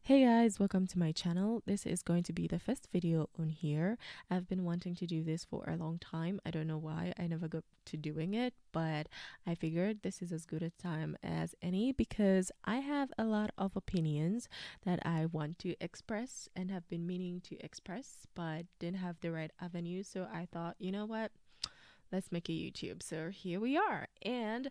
Hey guys, welcome to my channel. This is going to be the first video on here. I've been wanting to do this for a long time. I don't know why I never got to doing it, but I figured this is as good a time as any because I have a lot of opinions that I want to express and have been meaning to express, but didn't have the right avenue. So I thought, you know what? Let's make a YouTube. So here we are. And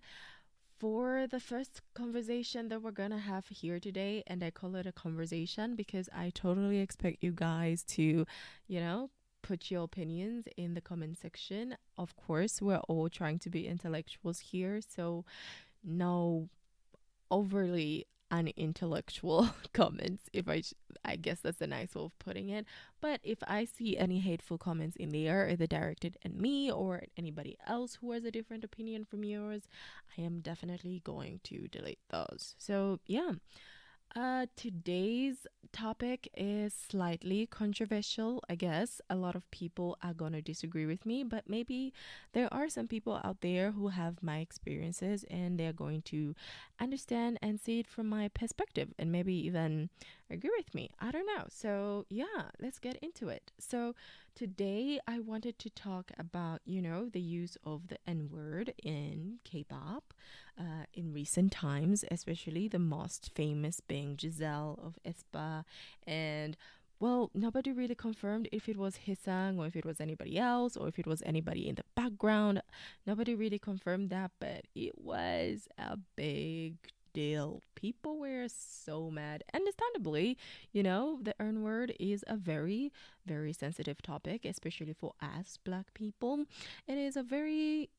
for the first conversation that we're gonna have here today, and I call it a conversation because I totally expect you guys to, you know, put your opinions in the comment section. Of course, we're all trying to be intellectuals here, so no overly unintellectual comments, if I guess that's a nice way of putting it. But if I see any hateful comments in there, either directed at me or at anybody else who has a different opinion from yours, I am definitely going to delete those. So yeah, today's topic is slightly controversial, I guess. A lot of people are going to disagree with me, but maybe there are some people out there who have my experiences and they're going to understand and see it from my perspective and maybe even agree with me. I don't know. So, yeah, let's get into it. So, today I wanted to talk about, the use of the N word in K pop in recent times, especially the most famous being Giselle of Espa. And well, nobody really confirmed if it was Hisang or if it was anybody else or if it was anybody in the background. Nobody really confirmed that, but it was a big deal. People were so mad. Understandably, the N word is a very, very sensitive topic, especially for us black people. It is a very,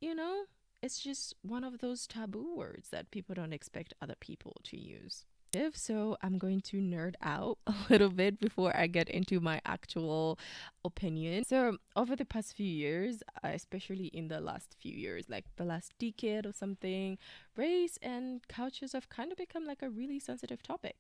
it's just one of those taboo words that people don't expect other people to use. So I'm going to nerd out a little bit before I get into my actual opinion. So over the past few years, especially in the last few years, like the last decade or something, race and cultures have kind of become like a really sensitive topic,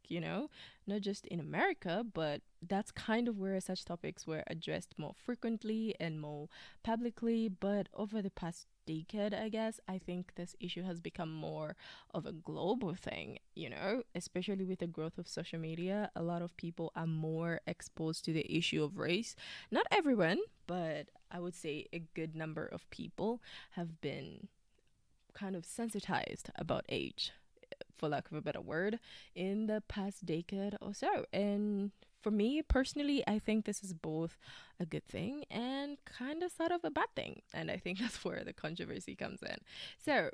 not just in America, but that's kind of where such topics were addressed more frequently and more publicly. But over the past decade, I guess, I think this issue has become more of a global thing, especially with the growth of social media. A lot of people are more exposed to the issue of race. Not everyone, but I would say a good number of people have been kind of sensitized about age, for lack of a better word, in the past decade or so. And for me personally, I think this is both a good thing and kind of sort of a bad thing. And I think that's where the controversy comes in. So,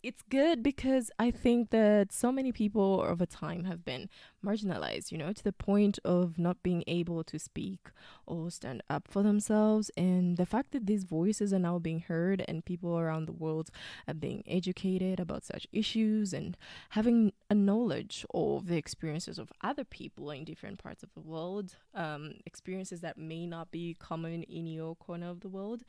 it's good because I think that so many people over time have been marginalized, to the point of not being able to speak or stand up for themselves. And the fact that these voices are now being heard and people around the world are being educated about such issues and having a knowledge of the experiences of other people in different parts of the world, experiences that may not be common in your corner of the world.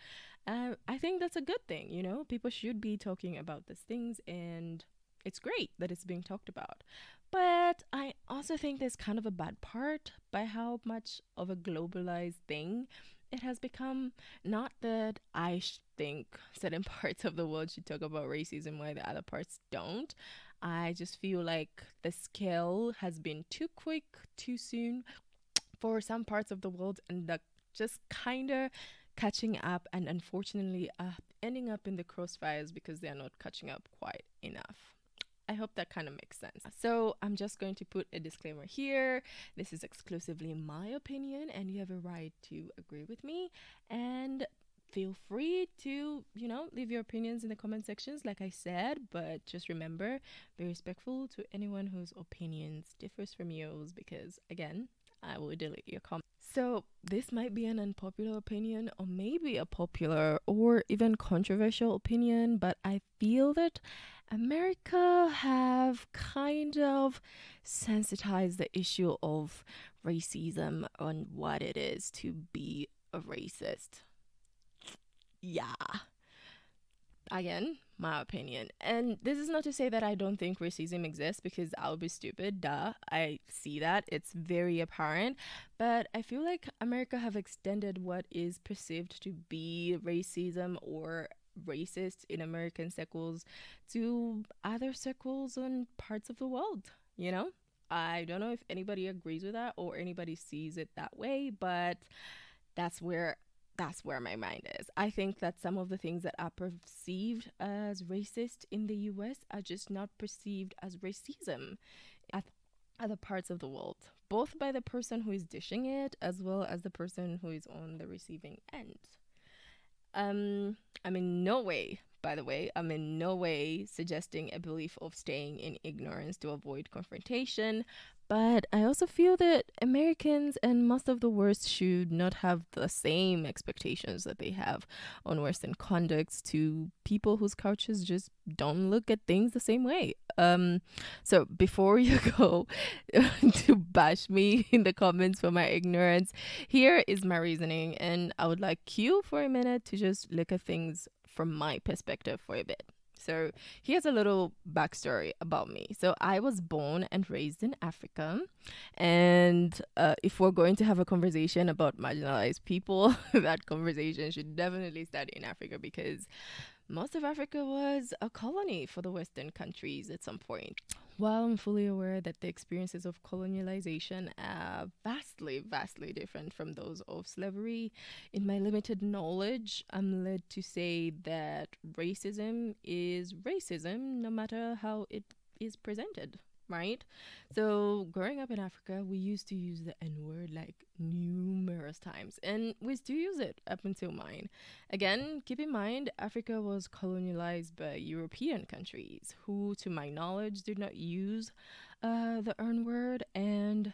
I think that's a good thing, People should be talking about these things, and it's great that it's being talked about. But I also think there's kind of a bad part by how much of a globalized thing it has become. Not that think certain parts of the world should talk about racism while the other parts don't. I just feel like the scale has been too quick, too soon for some parts of the world, and that just kind of catching up and unfortunately ending up in the crossfires because they're not catching up quite enough. I hope that kind of makes sense. So I'm just going to put a disclaimer here. This is exclusively my opinion, and you have a right to agree with me. And feel free to, leave your opinions in the comment sections, like I said. But just remember, be respectful to anyone whose opinions differs from yours, because again, I will delete your comment. So, this might be an unpopular opinion, or maybe a popular or even controversial opinion, but I feel that America have kind of sensitized the issue of racism on what it is to be a racist. Yeah, again, my opinion. And this is not to say that I don't think racism exists, because I'll be stupid. Duh. I see that. It's very apparent. But I feel like America have extended what is perceived to be racism or racist in American circles to other circles and parts of the world, you know? I don't know if anybody agrees with that or anybody sees it that way, but that's where that's where my mind is. I think that some of the things that are perceived as racist in the US are just not perceived as racism at other parts of the world, both by the person who is dishing it as well as the person who is on the receiving end. I'm in no way, by the way, I'm in no way suggesting a belief of staying in ignorance to avoid confrontation. But I also feel that Americans and most of the West should not have the same expectations that they have on Western conducts to people whose cultures just don't look at things the same way. So before you go to bash me in the comments for my ignorance, here is my reasoning, and I would like you for a minute to just look at things from my perspective for a bit. So, here's a little backstory about me. So, I was born and raised in Africa. And if we're going to have a conversation about marginalized people, that conversation should definitely start in Africa because most of Africa was a colony for the Western countries at some point. While I'm fully aware that the experiences of colonialization are vastly, vastly different from those of slavery, in my limited knowledge, I'm led to say that racism is racism no matter how it is presented, right? So, growing up in Africa, we used to use the N word like numerous times, and we still use it up until mine. Again, keep in mind, Africa was colonialized by European countries who, to my knowledge, did not use the N word, and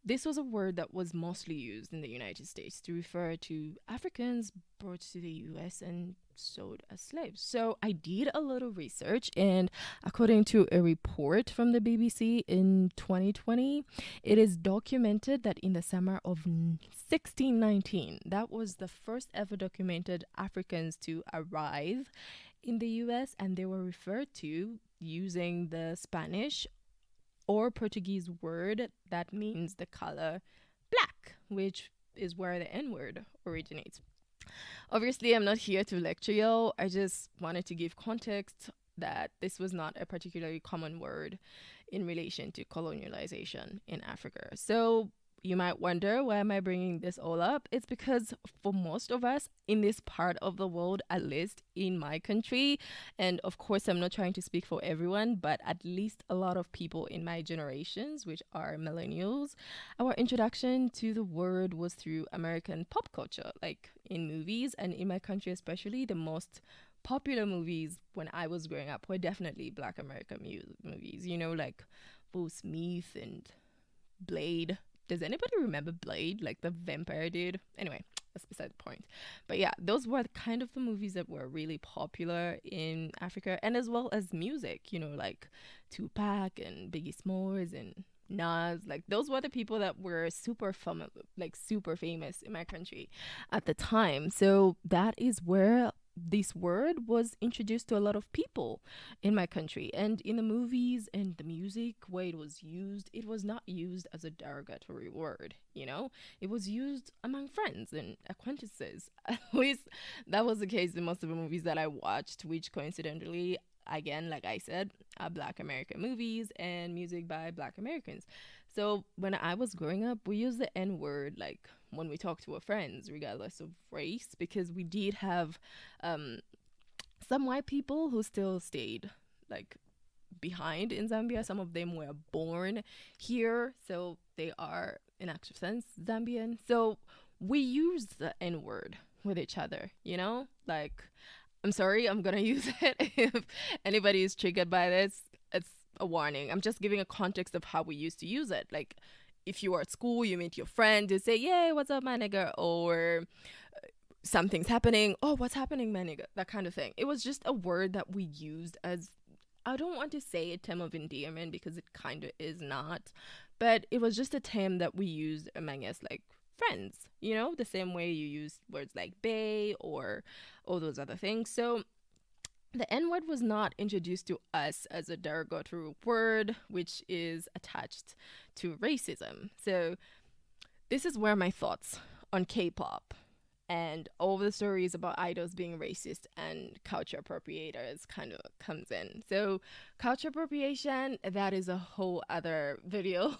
this was a word that was mostly used in the United States to refer to Africans brought to the US and sold as slaves. So I did a little research, and according to a report from the BBC in 2020, it is documented that in the summer of 1619, that was the first ever documented Africans to arrive in the US, and they were referred to using the Spanish or Portuguese word that means the color black, which is where the N word originates. Obviously, I'm not here to lecture you. I just wanted to give context that this was not a particularly common word in relation to colonialization in Africa. So you might wonder, why am I bringing this all up? It's because for most of us in this part of the world, at least in my country, and of course, I'm not trying to speak for everyone, but at least a lot of people in my generations, which are millennials, our introduction to the word was through American pop culture, like in movies, and in my country especially, the most popular movies when I was growing up were definitely Black American movies, like Will Smith and Blade. Does anybody remember Blade, like the vampire dude? Anyway, that's beside the point. But yeah, those were kind of the movies that were really popular in Africa, and as well as music, like Tupac and Biggie Smalls and Nas. Like those were the people that were super famous in my country at the time. So that is where this word was introduced to a lot of people in my country, and in the movies and the music where it was not used as a derogatory word. It was used among friends and acquaintances. At least that was the case in most of the movies that I watched, which coincidentally, again, like I said, are Black American movies and music by Black Americans. So when I was growing up, we used the N word like when we talk to our friends, regardless of race, because we did have some white people who still stayed like behind in Zambia. Some of them were born here, so they are in actual sense Zambian. So we use the N word with each other, like, I'm sorry, I'm gonna use it. If anybody is triggered by this, it's a warning. I'm just giving a context of how we used to use it. Like, if you are at school, you meet your friend, you say, "Yay, what's up, my nigga?" Or something's happening. "Oh, what's happening, my nigga?" That kind of thing. It was just a word that we used as, I don't want to say a term of endearment because it kind of is not, but it was just a term that we used among us, like friends, the same way you use words like bae or all those other things. So the N word was not introduced to us as a derogatory word, which is attached to racism. So this is where my thoughts on K-pop and all the stories about idols being racist and culture appropriators kind of comes in. So culture appropriation, that is a whole other video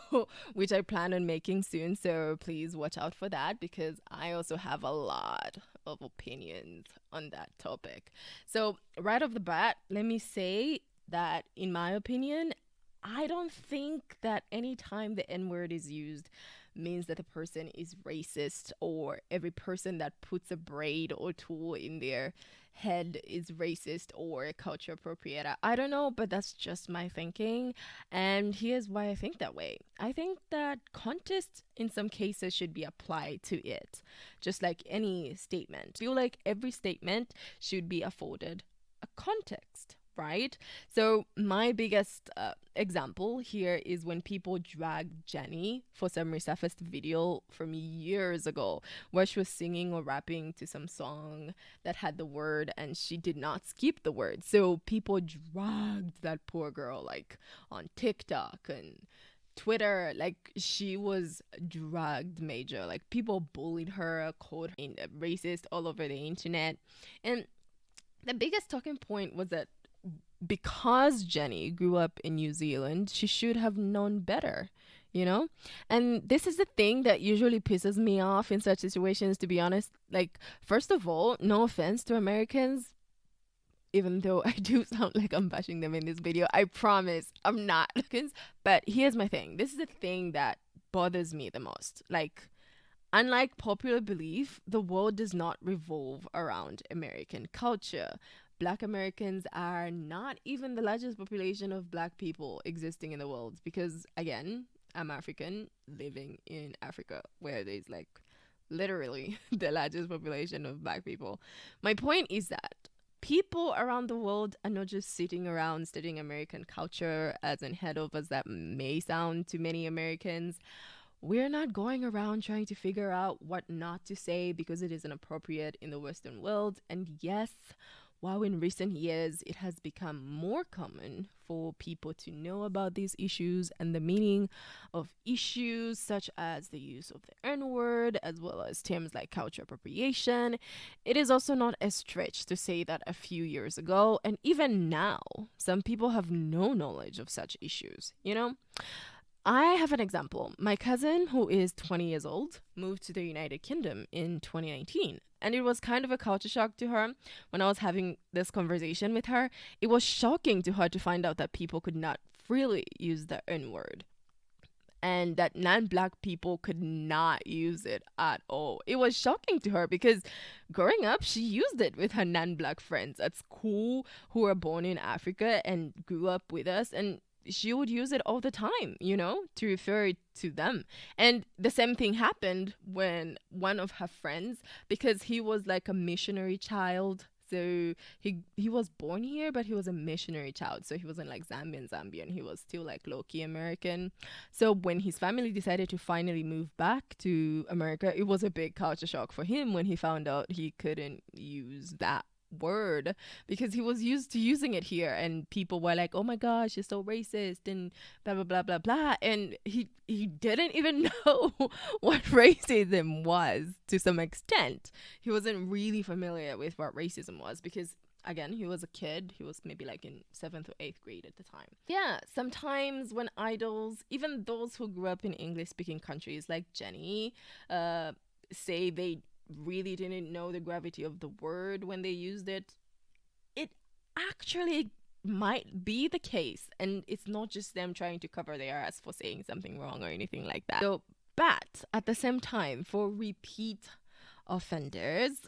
which I plan on making soon, so please watch out for that because I also have a lot of opinions on that topic. So right off the bat, let me say that in my opinion, I don't think that anytime the N word is used means that the person is racist, or every person that puts a braid or tool in their head is racist or a culture appropriator. I don't know, but that's just my thinking. And here's why I think that way. I think that context in some cases should be applied to it, just like any statement. I feel like every statement should be afforded a context, right? So my biggest example here is when people dragged Jenny for some resurfaced video from years ago where she was singing or rapping to some song that had the word and she did not skip the word. So people dragged that poor girl like on TikTok and Twitter. Like she was dragged major. Like people bullied her, called her racist all over the internet. And the biggest talking point was that because Jenny grew up in New Zealand, she should have known better, you know? And this is the thing that usually pisses me off in such situations, to be honest. Like, first of all, no offense to Americans, even though I do sound like I'm bashing them in this video. I promise I'm not. But here's my thing. This is the thing that bothers me the most. Like, unlike popular belief, the world does not revolve around American culture. Black Americans are not even the largest population of black people existing in the world because, again, I'm African living in Africa where there's like literally the largest population of black people. My point is that people around the world are not just sitting around studying American culture, as unheard of as that may sound to many Americans. We're not going around trying to figure out what not to say because it isn't appropriate in the Western world. And yes, while in recent years it has become more common for people to know about these issues and the meaning of issues such as the use of the N-word, as well as terms like culture appropriation, it is also not a stretch to say that a few years ago, and even now, some people have no knowledge of such issues, you know? I have an example. My cousin, who is 20 years old, moved to the United Kingdom in 2019. And it was kind of a culture shock to her when I was having this conversation with her. It was shocking to her to find out that people could not freely use the N-word and that non-black people could not use it at all. It was shocking to her because growing up, she used it with her non-black friends at school who were born in Africa and grew up with us. And she would use it all the time, you know, to refer to them. And the same thing happened when one of her friends, because he was like a missionary child. So he was born here, but he was a missionary child. So he wasn't like Zambian. He was still like low-key American. So when his family decided to finally move back to America, it was a big culture shock for him when he found out he couldn't use that word because he was used to using it here, and people were like, oh my gosh, you're so racist and blah blah blah blah blah, and he didn't even know what racism was. To some extent, he wasn't really familiar with what racism was because, again, he was a kid. He was maybe like in 7th or 8th grade at the time. Yeah, sometimes when idols, even those who grew up in English speaking countries like Jenny, say they really didn't know the gravity of the word when they used it, it actually might be the case. And it's not just them trying to cover their ass for saying something wrong or anything like that. So, but at the same time, for repeat offenders,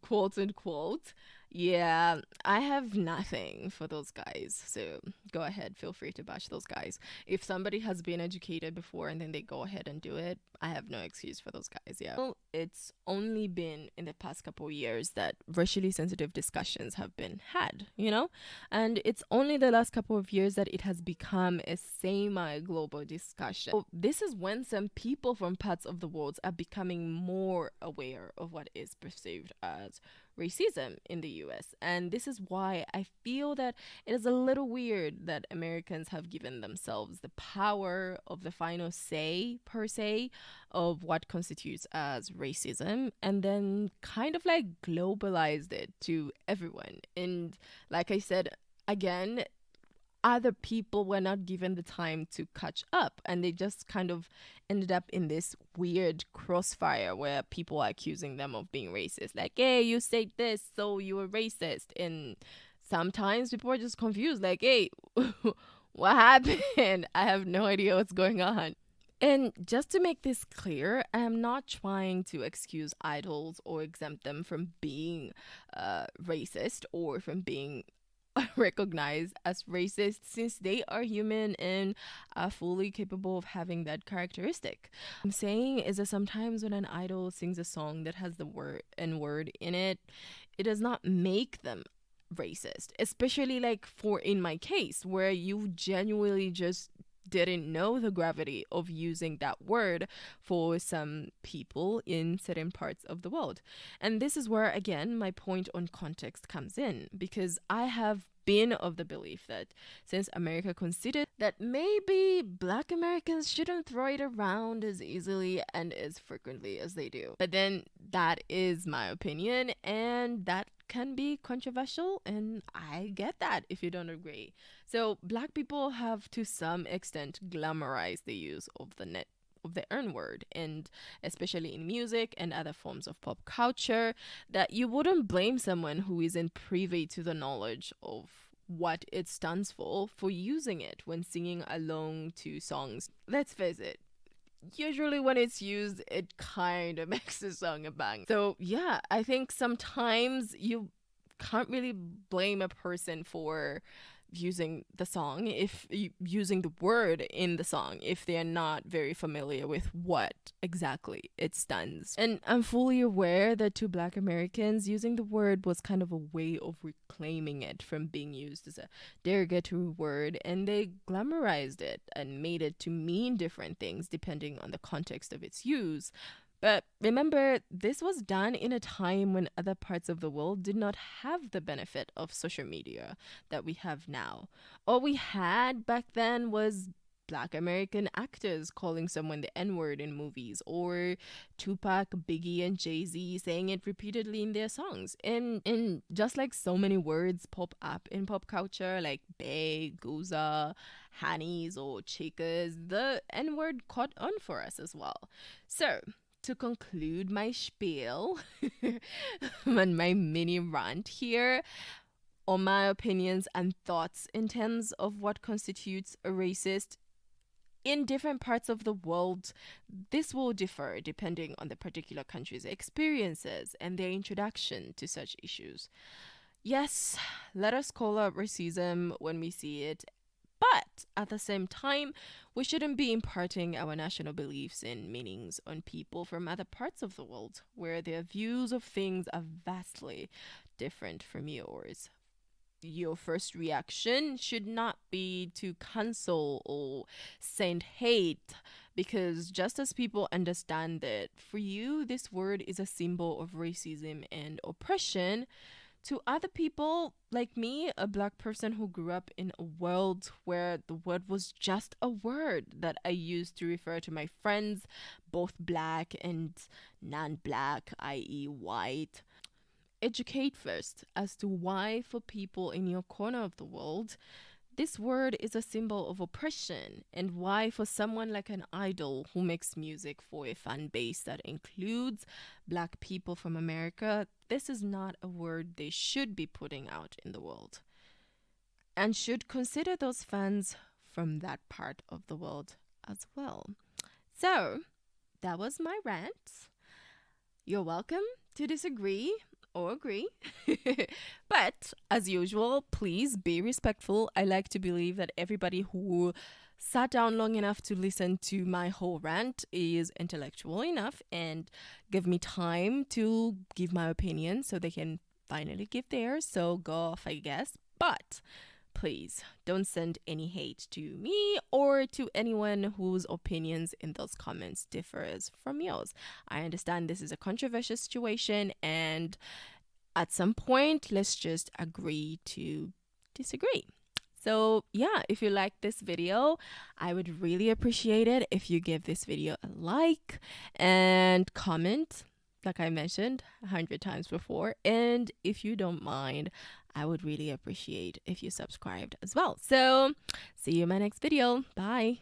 quote unquote, yeah, I have nothing for those guys. So go ahead, feel free to bash those guys. If somebody has been educated before and then they go ahead and do it, I have no excuse for those guys. Yeah. Well, it's only been in the past couple years that racially sensitive discussions have been had, you know? And it's only the last couple of years that it has become a semi-global discussion. So this is when some people from parts of the world are becoming more aware of what is perceived as racism in the US. And this is why I feel that it is a little weird that Americans have given themselves the power of the final say, per se, of what constitutes as racism, and then kind of like globalized it to everyone. And like I said, again, other people were not given the time to catch up, and they just kind of ended up in this weird crossfire where people are accusing them of being racist, like, hey, you said this, so you were racist. And sometimes people are just confused, like, hey, what happened? I have no idea what's going on. And just to make this clear, I'm not trying to excuse idols or exempt them from being racist or from being recognized as racist, since they are human and are fully capable of having that characteristic. What I'm saying is that sometimes when an idol sings a song that has the word N word in it, it does not make them racist, especially like for in my case where you genuinely just didn't know the gravity of using that word for some people in certain parts of the world. And this is where, again, my point on context comes in, because I have been of the belief that since America considered that maybe Black Americans shouldn't throw it around as easily and as frequently as they do. But then that is my opinion, and that can be controversial, and I get that if you don't agree. So Black people have to some extent glamorized the use of the N word, and especially in music and other forms of pop culture, that you wouldn't blame someone who isn't privy to the knowledge of what it stands for using it when singing along to songs. Let's face it, usually when it's used, it kind of makes the song a bang. So yeah, I think sometimes you can't really blame a person for using the song, if using the word in the song, if they are not very familiar with what exactly it stands. And I'm fully aware that to Black Americans, using the word was kind of a way of reclaiming it from being used as a derogatory word, and they glamorized it and made it to mean different things depending on the context of its use. But remember, this was done in a time when other parts of the world did not have the benefit of social media that we have now. All we had back then was Black American actors calling someone the N-word in movies, or Tupac, Biggie, and Jay-Z saying it repeatedly in their songs. And just like so many words pop up in pop culture, like bae, goza, honeys, or chicas, the N-word caught on for us as well. So to conclude my spiel and my mini rant here on my opinions and thoughts in terms of what constitutes a racist in different parts of the world, this will differ depending on the particular country's experiences and their introduction to such issues. Yes, let us call out racism when we see it, but at the same time, we shouldn't be imparting our national beliefs and meanings on people from other parts of the world where their views of things are vastly different from yours. Your first reaction should not be to cancel or send hate, because just as people understand that for you this word is a symbol of racism and oppression, to other people like me, a Black person who grew up in a world where the word was just a word that I used to refer to my friends, both Black and non-Black, i.e. white. Educate first as to why for people in your corner of the world this word is a symbol of oppression, and why for someone like an idol who makes music for a fan base that includes Black people from America, this is not a word they should be putting out in the world, and should consider those fans from that part of the world as well. So that was my rant. You're welcome to disagree or agree. But as usual, please be respectful. I like to believe that everybody who sat down long enough to listen to my whole rant is intellectual enough and give me time to give my opinion so they can finally give theirs. So go off, I guess. But please don't send any hate to me or to anyone whose opinions in those comments differs from yours. I understand this is a controversial situation, and at some point, let's just agree to disagree. So yeah, if you like this video, I would really appreciate it if you give this video a like and comment, like I mentioned 100 times before. And if you don't mind, I would really appreciate if you subscribed as well. So see you in my next video. Bye.